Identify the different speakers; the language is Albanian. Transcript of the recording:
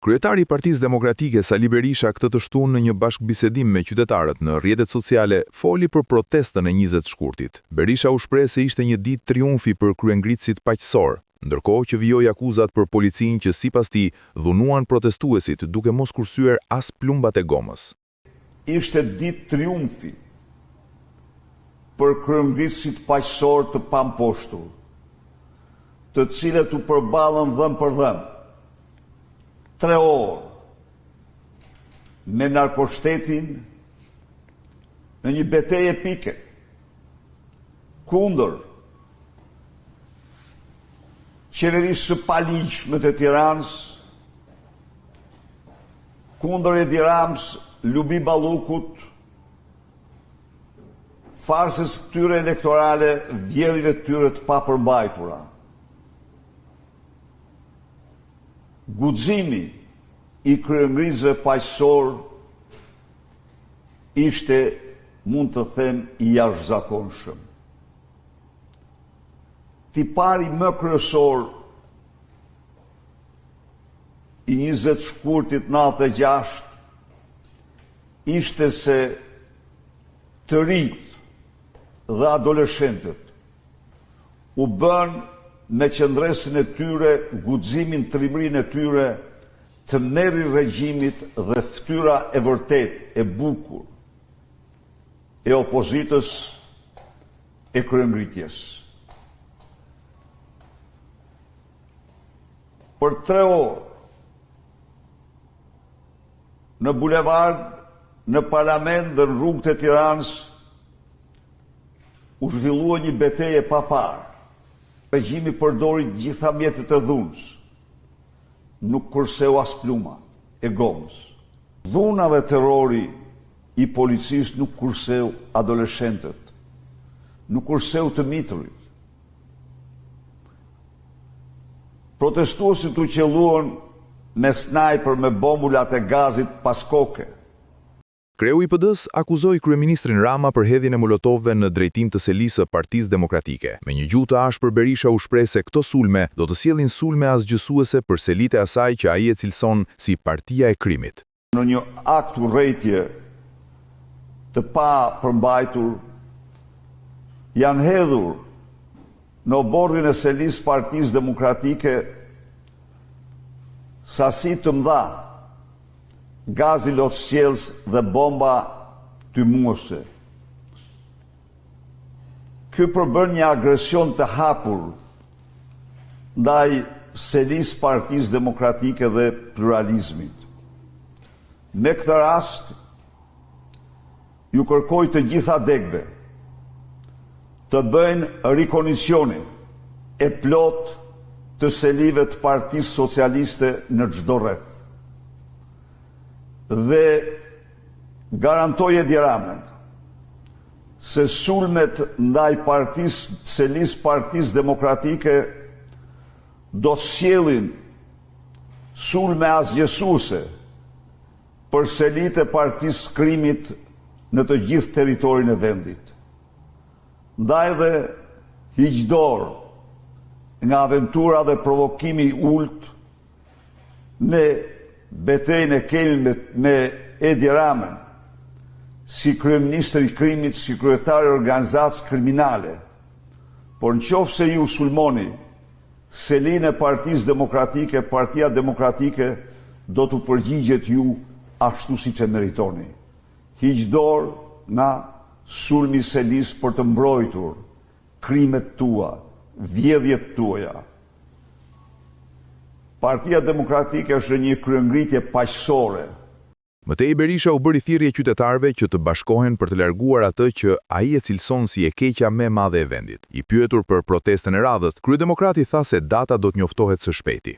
Speaker 1: Kryetari i Partisë Demokratike Sali Berisha këtë të shtunë në një bashkëbisedim me qytetarët në rrjetet sociale foli për protestën e 20 shkurtit. Berisha u shpreh se ishte një ditë triumfi për kryengritësit paqësor, ndërkohë që vijoi akuzat për policinë që sipas tij dhunuan protestuesit duke mos kursyer as plumbat e gomës.
Speaker 2: Ishte ditë triumfi për kryengritësit paqësor të pamposhtur, të cilët u përballën dhëm për dhëm. 3 orë me narkoshtetin në një betejë epike kundër qeverisë së paligjshme të Tiranës, kundër Edi Ramës, Lubi Ballukut, farsës tyre elektorale, vjedhjeve tyre të papërmbajtura. Guximi i kryengritësve paqësor ishte, mund të them, i jashtëzakonshëm. Tipari më kryesor i 20 shkurtit 96 ishte se të rinjt dhe adoleshentët u bën me qëndresin e tyre, guximin, trimërinë e tyre, të merri regjimit dhe fytyra e vërtet, e bukur, e opozitës, e kryengritjes. Për 3 orë, në bulevard, në parlament dhe në rrugët e Tiranës, u zhvillua një betejë pa parë. Regjimi përdori gjitha mjetet e dhunës, nuk kurseu as pluma e gomës. Dhuna dhe terrori i policisë nuk kurseu adoleshentët, nuk kurseu të mitrit. Protestuesit u qelluan me snajper, me bombulat e gazit pas koke.
Speaker 1: Kreu i PD-s akuzoi kryeministrin Rama për hedhjen e molotovëve në drejtim të selisë së Partisë Demokratike. Me një gjuhë të ashpër, Berisha u shpreh se këto sulme do të sjellin sulme asgjësuese për selitë e asaj që ai e cilëson si partia e krimit.
Speaker 2: Në një akt urrëtie të pa përmbajtur, janë hedhur në oborrin e selisë Partisë Demokratike sasi të mëdha gazi lotësjellës dhe bomba tymuese. Ky përbën një agresion të hapur ndaj selisë Partisë Demokratike dhe pluralizmit. Me këtë rast, ju kërkoj të gjitha degëve të bëjnë rikondicione e plot të selive të Partisë Socialiste në çdo rreth. Dhe garantoj Edi Ramën se sulmet ndaj selisë Partisë Demokratike do sjellin sulme asgjësuese për selitë e Partisë krimit në të gjithë territorin e vendit. Ndaj dhe hiq dorë nga aventura dhe provokimi i ulët, ne betejën e kemi me Edi Ramën si kryeministër i krimit, si kryetar i organizatës kriminale. Por nëse ju sulmoni selinë e Partisë Demokratike, Partia Demokratike do të përgjigjet ju ashtu siç e meritoni. Hiq dorë nga sulmi i selisë për të mbrojtur krimet tua, vjedhjet tuaja. Partia Demokratike është një kryengritje paqësore.
Speaker 1: Mëtej Berisha u bëri thirrje qytetarëve që të bashkohen për të larguar atë që ai e cilëson si e keqja më e madhe e vendit. I pyetur për protestën e radhës, kryedemokrati tha se data do të njoftohet së shpejti.